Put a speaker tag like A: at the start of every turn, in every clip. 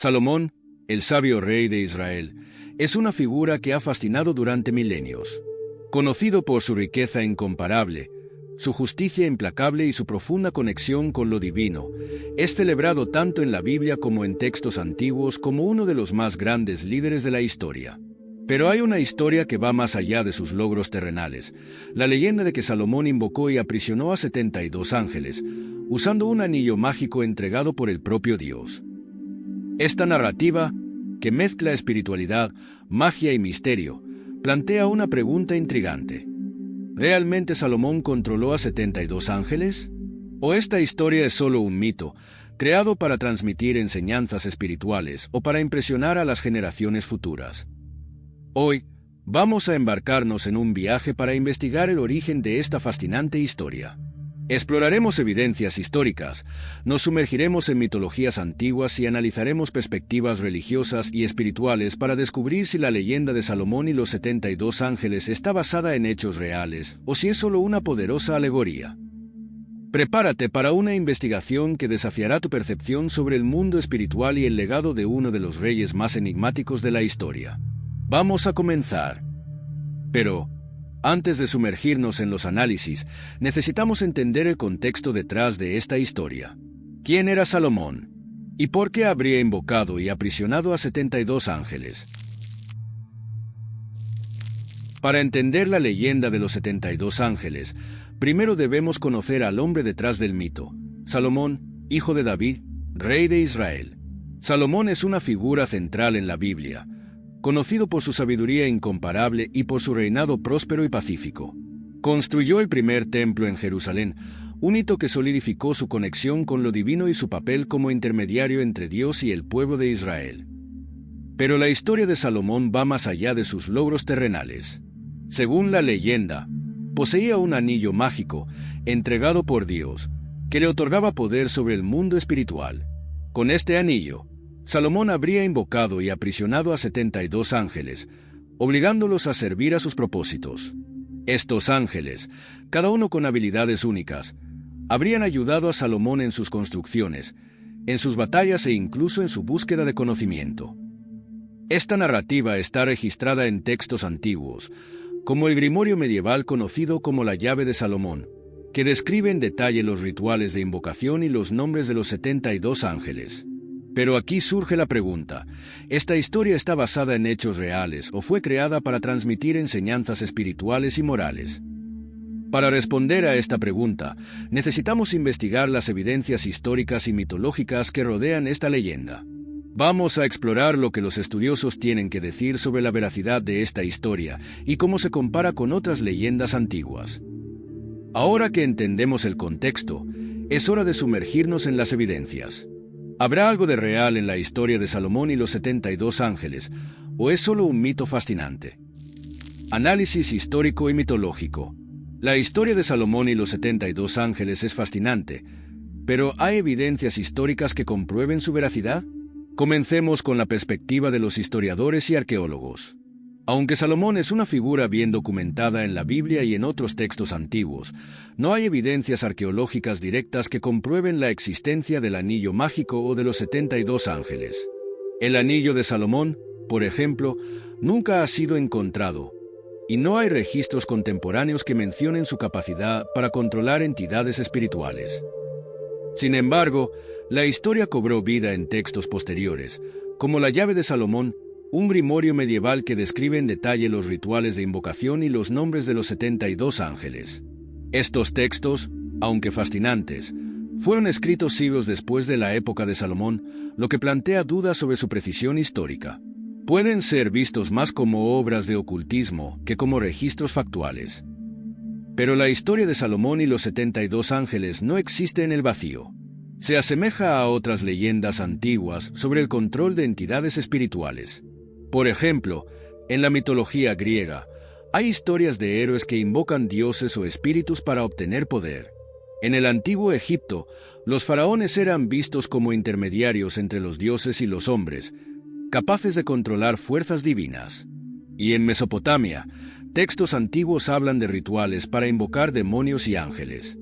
A: Salomón, el sabio rey de Israel, es una figura que ha fascinado durante milenios. Conocido por su riqueza incomparable, su justicia implacable y su profunda conexión con lo divino, es celebrado tanto en la Biblia como en textos antiguos como uno de los más grandes líderes de la historia. Pero hay una historia que va más allá de sus logros terrenales, la leyenda de que Salomón invocó y aprisionó a 72 ángeles, usando un anillo mágico entregado por el propio Dios. Esta narrativa, que mezcla espiritualidad, magia y misterio, plantea una pregunta intrigante. ¿Realmente Salomón controló a 72 ángeles? ¿O esta historia es solo un mito, creado para transmitir enseñanzas espirituales o para impresionar a las generaciones futuras? Hoy, vamos a embarcarnos en un viaje para investigar el origen de esta fascinante historia. Exploraremos evidencias históricas, nos sumergiremos en mitologías antiguas y analizaremos perspectivas religiosas y espirituales para descubrir si la leyenda de Salomón y los 72 ángeles está basada en hechos reales o si es solo una poderosa alegoría. Prepárate para una investigación que desafiará tu percepción sobre el mundo espiritual y el legado de uno de los reyes más enigmáticos de la historia. Vamos a comenzar. Pero, antes de sumergirnos en los análisis, necesitamos entender el contexto detrás de esta historia. ¿Quién era Salomón? ¿Y por qué habría invocado y aprisionado a 72 ángeles? Para entender la leyenda de los 72 ángeles, primero debemos conocer al hombre detrás del mito, Salomón, hijo de David, rey de Israel. Salomón es una figura central en la Biblia, conocido por su sabiduría incomparable y por su reinado próspero y pacífico. Construyó el primer templo en Jerusalén, un hito que solidificó su conexión con lo divino y su papel como intermediario entre Dios y el pueblo de Israel. Pero la historia de Salomón va más allá de sus logros terrenales. Según la leyenda, poseía un anillo mágico, entregado por Dios, que le otorgaba poder sobre el mundo espiritual. Con este anillo, Salomón habría invocado y aprisionado a 72 ángeles, obligándolos a servir a sus propósitos. Estos ángeles, cada uno con habilidades únicas, habrían ayudado a Salomón en sus construcciones, en sus batallas e incluso en su búsqueda de conocimiento. Esta narrativa está registrada en textos antiguos, como el grimorio medieval conocido como la Llave de Salomón, que describe en detalle los rituales de invocación y los nombres de los 72 ángeles. Pero aquí surge la pregunta, ¿esta historia está basada en hechos reales o fue creada para transmitir enseñanzas espirituales y morales? Para responder a esta pregunta, necesitamos investigar las evidencias históricas y mitológicas que rodean esta leyenda. Vamos a explorar lo que los estudiosos tienen que decir sobre la veracidad de esta historia y cómo se compara con otras leyendas antiguas. Ahora que entendemos el contexto, es hora de sumergirnos en las evidencias. ¿Habrá algo de real en la historia de Salomón y los 72 ángeles, o es solo un mito fascinante? Análisis histórico y mitológico. La historia de Salomón y los 72 ángeles es fascinante, pero ¿hay evidencias históricas que comprueben su veracidad? Comencemos con la perspectiva de los historiadores y arqueólogos. Aunque Salomón es una figura bien documentada en la Biblia y en otros textos antiguos, no hay evidencias arqueológicas directas que comprueben la existencia del anillo mágico o de los 72 ángeles. El anillo de Salomón, por ejemplo, nunca ha sido encontrado, y no hay registros contemporáneos que mencionen su capacidad para controlar entidades espirituales. Sin embargo, la historia cobró vida en textos posteriores, como la Llave de Salomón, un grimorio medieval que describe en detalle los rituales de invocación y los nombres de los 72 ángeles. Estos textos, aunque fascinantes, fueron escritos siglos después de la época de Salomón, lo que plantea dudas sobre su precisión histórica. Pueden ser vistos más como obras de ocultismo que como registros factuales. Pero la historia de Salomón y los 72 ángeles no existe en el vacío. Se asemeja a otras leyendas antiguas sobre el control de entidades espirituales. Por ejemplo, en la mitología griega, hay historias de héroes que invocan dioses o espíritus para obtener poder. En el antiguo Egipto, los faraones eran vistos como intermediarios entre los dioses y los hombres, capaces de controlar fuerzas divinas. Y en Mesopotamia, textos antiguos hablan de rituales para invocar demonios y ángeles.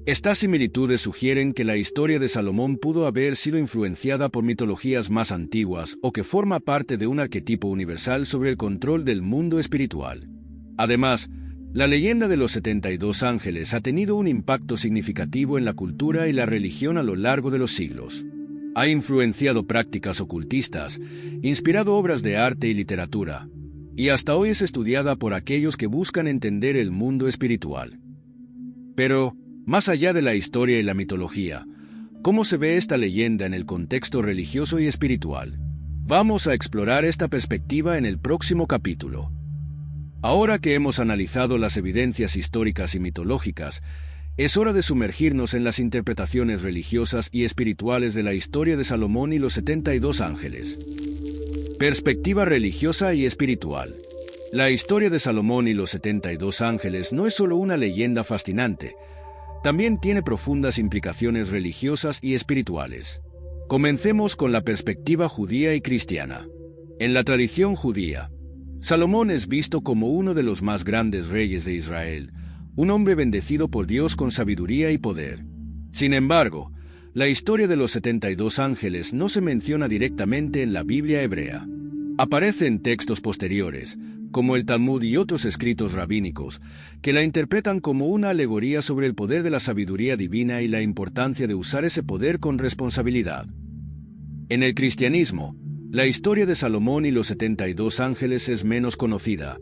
A: Estas similitudes sugieren que la historia de Salomón pudo haber sido influenciada por mitologías más antiguas o que forma parte de un arquetipo universal sobre el control del mundo espiritual. Además, la leyenda de los 72 ángeles ha tenido un impacto significativo en la cultura y la religión a lo largo de los siglos. Ha influenciado prácticas ocultistas, inspirado obras de arte y literatura, y hasta hoy es estudiada por aquellos que buscan entender el mundo espiritual. Pero, más allá de la historia y la mitología, ¿cómo se ve esta leyenda en el contexto religioso y espiritual? Vamos a explorar esta perspectiva en el próximo capítulo. Ahora que hemos analizado las evidencias históricas y mitológicas, es hora de sumergirnos en las interpretaciones religiosas y espirituales de la historia de Salomón y los 72 ángeles. Perspectiva religiosa y espiritual. La historia de Salomón y los 72 ángeles no es solo una leyenda fascinante, también tiene profundas implicaciones religiosas y espirituales. Comencemos con la perspectiva judía y cristiana. En la tradición judía, Salomón es visto como uno de los más grandes reyes de Israel, un hombre bendecido por Dios con sabiduría y poder. Sin embargo, la historia de los 72 ángeles no se menciona directamente en la Biblia hebrea. Aparece en textos posteriores, como el Talmud y otros escritos rabínicos, que la interpretan como una alegoría sobre el poder de la sabiduría divina y la importancia de usar ese poder con responsabilidad. En el cristianismo, la historia de Salomón y los 72 ángeles es menos conocida,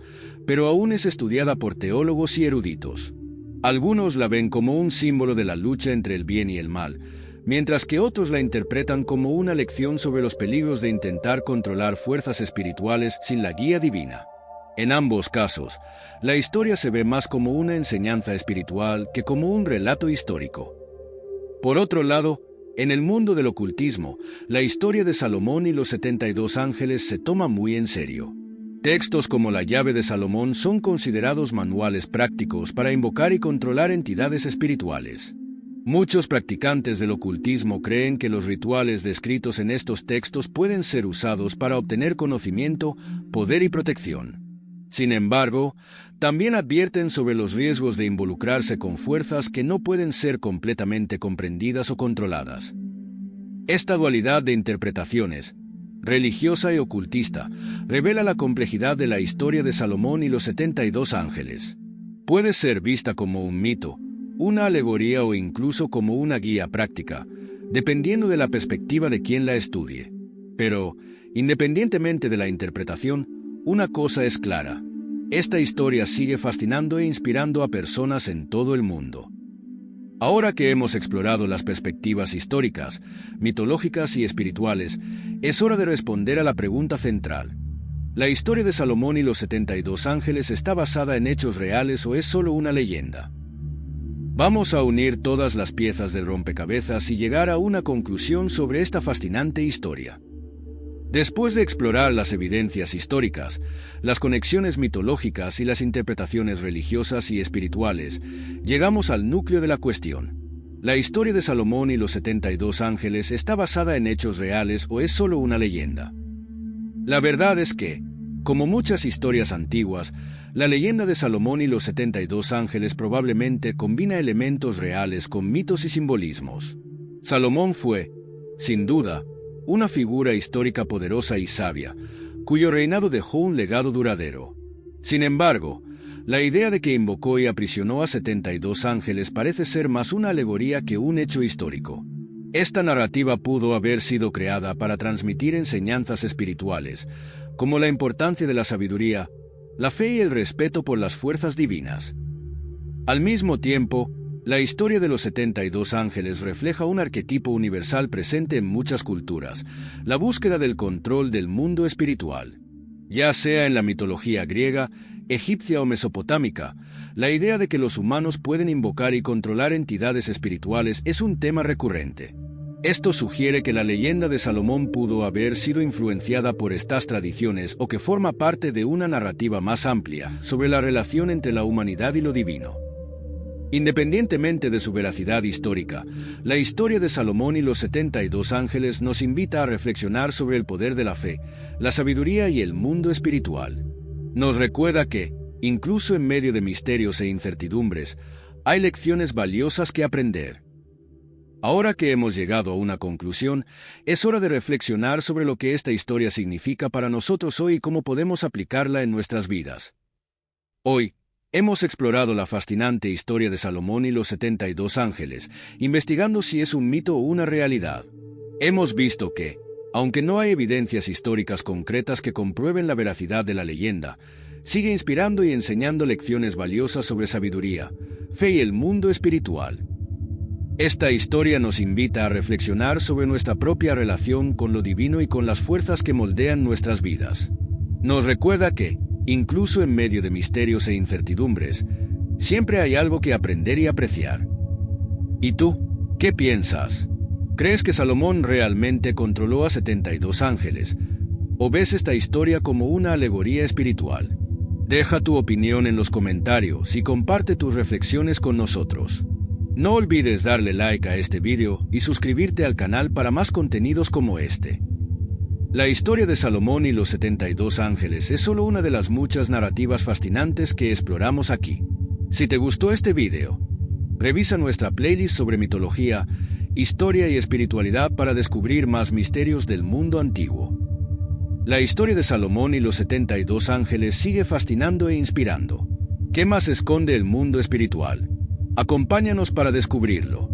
A: pero aún es estudiada por teólogos y eruditos. Algunos la ven como un símbolo de la lucha entre el bien y el mal, mientras que otros la interpretan como una lección sobre los peligros de intentar controlar fuerzas espirituales sin la guía divina. En ambos casos, la historia se ve más como una enseñanza espiritual que como un relato histórico. Por otro lado, en el mundo del ocultismo, la historia de Salomón y los 72 ángeles se toma muy en serio. Textos como la llave de Salomón son considerados manuales prácticos para invocar y controlar entidades espirituales. Muchos practicantes del ocultismo creen que los rituales descritos en estos textos pueden ser usados para obtener conocimiento, poder y protección. Sin embargo, también advierten sobre los riesgos de involucrarse con fuerzas que no pueden ser completamente comprendidas o controladas. Esta dualidad de interpretaciones, religiosa y ocultista, revela la complejidad de la historia de Salomón y los 72 ángeles. Puede ser vista como un mito, una alegoría o incluso como una guía práctica, dependiendo de la perspectiva de quien la estudie. Pero, independientemente de la interpretación, una cosa es clara: esta historia sigue fascinando e inspirando a personas en todo el mundo. Ahora que hemos explorado las perspectivas históricas, mitológicas y espirituales, es hora de responder a la pregunta central. ¿La historia de Salomón y los 72 ángeles está basada en hechos reales o es solo una leyenda? Vamos a unir todas las piezas del rompecabezas y llegar a una conclusión sobre esta fascinante historia. Después de explorar las evidencias históricas, las conexiones mitológicas y las interpretaciones religiosas y espirituales, llegamos al núcleo de la cuestión. ¿La historia de Salomón y los 72 ángeles está basada en hechos reales o es solo una leyenda? La verdad es que, como muchas historias antiguas, la leyenda de Salomón y los 72 ángeles probablemente combina elementos reales con mitos y simbolismos. Salomón fue, sin duda, una figura histórica poderosa y sabia, cuyo reinado dejó un legado duradero. Sin embargo, la idea de que invocó y aprisionó a 72 ángeles parece ser más una alegoría que un hecho histórico. Esta narrativa pudo haber sido creada para transmitir enseñanzas espirituales, como la importancia de la sabiduría, la fe y el respeto por las fuerzas divinas. Al mismo tiempo, la historia de los 72 ángeles refleja un arquetipo universal presente en muchas culturas: la búsqueda del control del mundo espiritual. Ya sea en la mitología griega, egipcia o mesopotámica, la idea de que los humanos pueden invocar y controlar entidades espirituales es un tema recurrente. Esto sugiere que la leyenda de Salomón pudo haber sido influenciada por estas tradiciones o que forma parte de una narrativa más amplia sobre la relación entre la humanidad y lo divino. Independientemente de su veracidad histórica, la historia de Salomón y los 72 ángeles nos invita a reflexionar sobre el poder de la fe, la sabiduría y el mundo espiritual. Nos recuerda que, incluso en medio de misterios e incertidumbres, Hay lecciones valiosas que aprender. Ahora que hemos llegado a una conclusión, es hora de reflexionar sobre lo que esta historia significa para nosotros hoy y cómo podemos aplicarla en nuestras vidas. Hoy, hemos explorado la fascinante historia de Salomón y los 72 ángeles, investigando si es un mito o una realidad. Hemos visto que, aunque no hay evidencias históricas concretas que comprueben la veracidad de la leyenda, sigue inspirando y enseñando lecciones valiosas sobre sabiduría, fe y el mundo espiritual. Esta historia nos invita a reflexionar sobre nuestra propia relación con lo divino y con las fuerzas que moldean nuestras vidas. Nos recuerda que, incluso en medio de misterios e incertidumbres, siempre hay algo que aprender y apreciar. ¿Y tú? ¿Qué piensas? ¿Crees que Salomón realmente controló a 72 ángeles? ¿O ves esta historia como una alegoría espiritual? Deja tu opinión en los comentarios y comparte tus reflexiones con nosotros. No olvides darle like a este video y suscribirte al canal para más contenidos como este. La historia de Salomón y los 72 ángeles es solo una de las muchas narrativas fascinantes que exploramos aquí. Si te gustó este video, revisa nuestra playlist sobre mitología, historia y espiritualidad para descubrir más misterios del mundo antiguo. La historia de Salomón y los 72 ángeles sigue fascinando e inspirando. ¿Qué más esconde el mundo espiritual? Acompáñanos para descubrirlo.